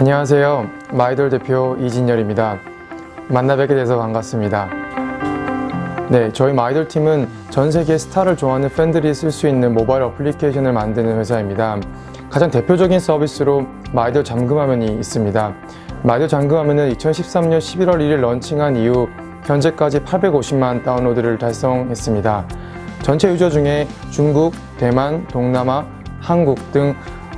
안녕하세요. 마이돌 대표 이진열입니다. 만나 뵙게 돼서 반갑습니다. 네, 저희 마이돌 팀은 전 세계 스타를 좋아하는 팬들이 쓸 수 있는 모바일 어플리케이션을 만드는 회사입니다. 가장 대표적인 서비스로 마이돌 잠금화면이 있습니다. 마이돌 잠금화면은 2013년 11월 1일 런칭한 이후 현재까지 850만 다운로드를 달성했습니다. 전체 유저 중에 중국, 대만, 동남아, 한국 등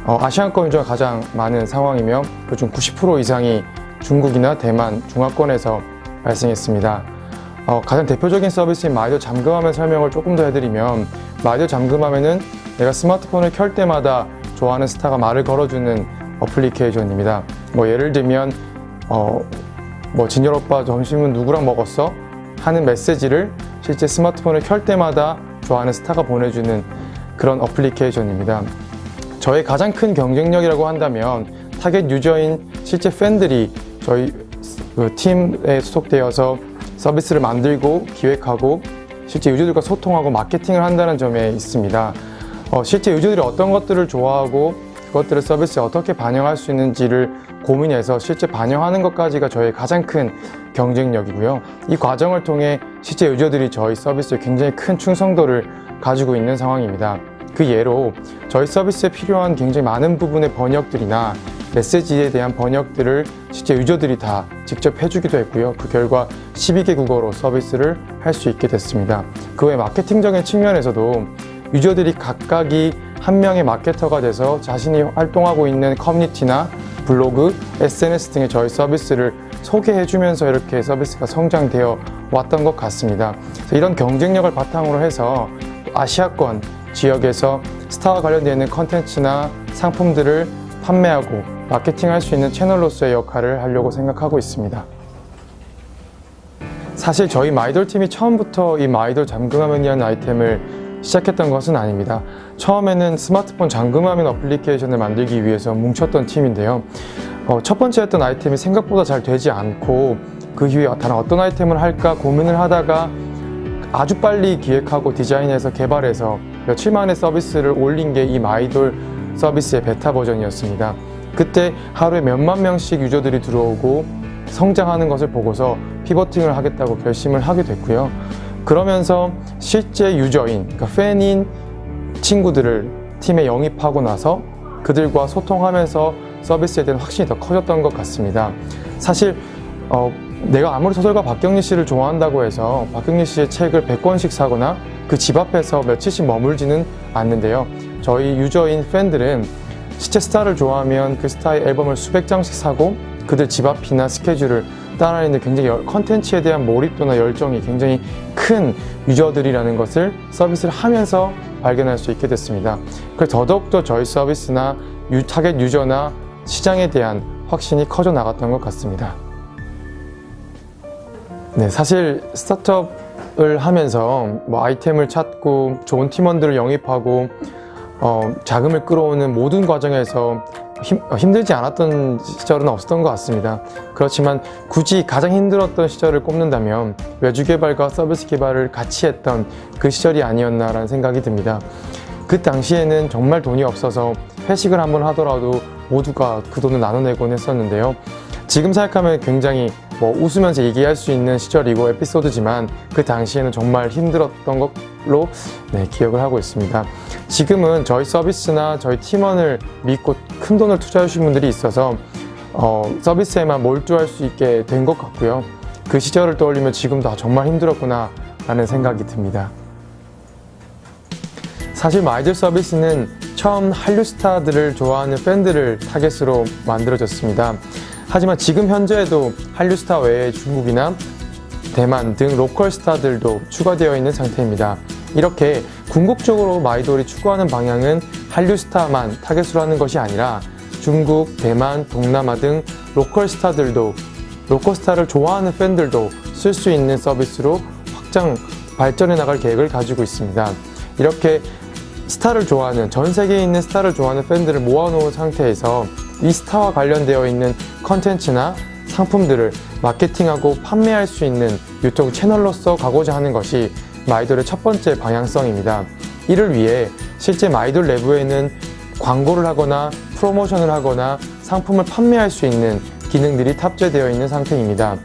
아시아권 유저가 가장 많은 상황이며 그중 90% 이상이 중국이나 대만, 중화권에서 발생했습니다. 가장 대표적인 서비스인 마이돌 잠금화면 설명을 조금 더 해드리면, 마이돌 잠금화면은 내가 스마트폰을 켤 때마다 좋아하는 스타가 말을 걸어주는 어플리케이션입니다. 예를 들면 진열 오빠 점심은 누구랑 먹었어? 하는 메시지를 실제 스마트폰을 켤 때마다 좋아하는 스타가 보내주는 그런 어플리케이션입니다. 저의 가장 큰 경쟁력이라고 한다면 타겟 유저인 실제 팬들이 저희 팀에 소속되어서 서비스를 만들고 기획하고 실제 유저들과 소통하고 마케팅을 한다는 점에 있습니다. 실제 유저들이 어떤 것들을 좋아하고 그것들을 서비스에 어떻게 반영할 수 있는지를 고민해서 실제 반영하는 것까지가 저의 가장 큰 경쟁력이고요. 이 과정을 통해 실제 유저들이 저희 서비스에 굉장히 큰 충성도를 가지고 있는 상황입니다. 그 예로 저희 서비스에 필요한 굉장히 많은 부분의 번역들이나 메시지에 대한 번역들을 실제 유저들이 다 직접 해주기도 했고요. 그 결과 12개 국어로 서비스를 할 수 있게 됐습니다. 그 외 마케팅적인 측면에서도 유저들이 각각이 한 명의 마케터가 돼서 자신이 활동하고 있는 커뮤니티나 블로그, SNS 등의 저희 서비스를 소개해주면서 이렇게 서비스가 성장되어 왔던 것 같습니다. 이런 경쟁력을 바탕으로 해서 아시아권 지역에서 스타와 관련되어 있는 컨텐츠나 상품들을 판매하고 마케팅할 수 있는 채널로서의 역할을 하려고 생각하고 있습니다. 사실 저희 마이돌 팀이 처음부터 이 마이돌 잠금화면이라는 아이템을 시작했던 것은 아닙니다. 처음에는 스마트폰 잠금화면 어플리케이션을 만들기 위해서 뭉쳤던 팀인데요. 첫 번째 했던 아이템이 생각보다 잘 되지 않고 그 이후에 다른 어떤 아이템을 할까 고민을 하다가 아주 빨리 기획하고 디자인해서 개발해서 며칠 만에 서비스를 올린 게 이 마이돌 서비스의 베타 버전이었습니다. 그때 하루에 몇만 명씩 유저들이 들어오고 성장하는 것을 보고서 피버팅을 하겠다고 결심을 하게 됐고요. 그러면서 실제 유저인, 그러니까 팬인 친구들을 팀에 영입하고 나서 그들과 소통하면서 서비스에 대한 확신이 더 커졌던 것 같습니다. 사실 내가 아무리 소설가 박경리 씨를 좋아한다고 해서 박경리 씨의 책을 100권씩 사거나 그 집 앞에서 며칠씩 머물지는 않는데요. 저희 유저인 팬들은 실제 스타를 좋아하면 그 스타의 앨범을 수백 장씩 사고 그들 집 앞이나 스케줄을 따라다니는 굉장히 컨텐츠에 대한 몰입도나 열정이 굉장히 큰 유저들이라는 것을 서비스를 하면서 발견할 수 있게 됐습니다. 그래서 더더욱더 저희 서비스나 타겟 유저나 시장에 대한 확신이 커져 나갔던 것 같습니다. 네, 사실 스타트업을 하면서 아이템을 찾고 좋은 팀원들을 영입하고 자금을 끌어오는 모든 과정에서 힘들지 않았던 시절은 없었던 것 같습니다. 그렇지만 굳이 가장 힘들었던 시절을 꼽는다면 외주 개발과 서비스 개발을 같이 했던 그 시절이 아니었나라는 생각이 듭니다. 그 당시에는 정말 돈이 없어서 회식을 한번 하더라도 모두가 그 돈을 나눠내곤 했었는데요. 지금 생각하면 굉장히 웃으면서 얘기할 수 있는 시절이고 에피소드지만 그 당시에는 정말 힘들었던 걸로 기억을 하고 있습니다. 지금은 저희 서비스나 저희 팀원을 믿고 큰 돈을 투자해 주신 분들이 있어서 서비스에만 몰두할 수 있게 된 것 같고요. 그 시절을 떠올리면 지금도 정말 힘들었구나 라는 생각이 듭니다. 사실 마이돌 서비스는 처음 한류 스타들을 좋아하는 팬들을 타겟으로 만들어졌습니다. 하지만 지금 현재에도 한류 스타 외에 중국이나 대만 등 로컬 스타들도 추가되어 있는 상태입니다. 이렇게 궁극적으로 마이돌이 추구하는 방향은 한류 스타만 타겟으로 하는 것이 아니라 중국, 대만, 동남아 등 로컬 스타들도, 로컬 스타를 좋아하는 팬들도 쓸 수 있는 서비스로 확장, 발전해 나갈 계획을 가지고 있습니다. 이렇게 스타를 좋아하는, 전 세계에 있는 스타를 좋아하는 팬들을 모아놓은 상태에서 이 스타와 관련되어 있는 컨텐츠나 상품들을 마케팅하고 판매할 수 있는 유통 채널로서 가고자 하는 것이 마이돌의 첫 번째 방향성입니다. 이를 위해 실제 마이돌 내부에는 광고를 하거나 프로모션을 하거나 상품을 판매할 수 있는 기능들이 탑재되어 있는 상태입니다.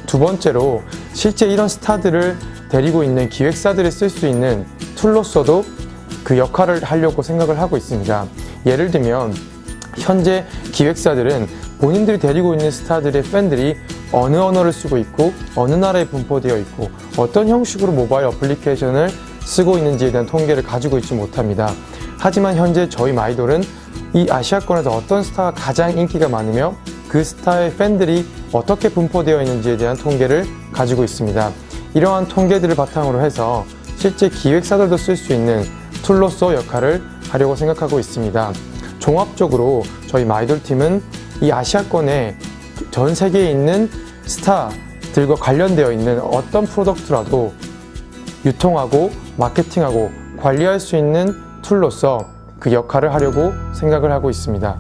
두 번째로 실제 이런 스타들을 데리고 있는 기획사들이 쓸 수 있는 툴로서도 그 역할을 하려고 생각을 하고 있습니다. 예를 들면 현재 기획사들은 본인들이 데리고 있는 스타들의 팬들이 어느 언어를 쓰고 있고 어느 나라에 분포되어 있고 어떤 형식으로 모바일 어플리케이션을 쓰고 있는지에 대한 통계를 가지고 있지 못합니다. 하지만 현재 저희 마이돌은 이 아시아권에서 어떤 스타가 가장 인기가 많으며 그 스타의 팬들이 어떻게 분포되어 있는지에 대한 통계를 가지고 있습니다. 이러한 통계들을 바탕으로 해서 실제 기획사들도 쓸 수 있는 툴로서 역할을 하려고 생각하고 있습니다. 종합적으로 저희 마이돌 팀은 이 아시아권에 전 세계에 있는 스타들과 관련되어 있는 어떤 프로덕트라도 유통하고 마케팅하고 관리할 수 있는 툴로서 그 역할을 하려고 생각을 하고 있습니다.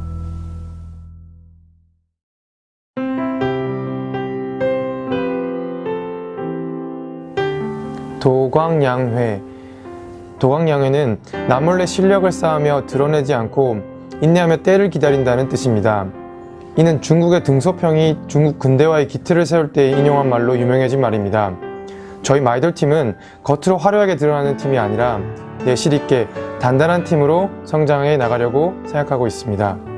도광양회. 도광양회는 나몰래 실력을 쌓으며 드러내지 않고 인내하며 때를 기다린다는 뜻입니다. 이는 중국의 등소평이 중국 근대화의 기틀을 세울 때 인용한 말로 유명해진 말입니다. 저희 마이돌 팀은 겉으로 화려하게 드러나는 팀이 아니라 내실 있게 단단한 팀으로 성장해 나가려고 생각하고 있습니다.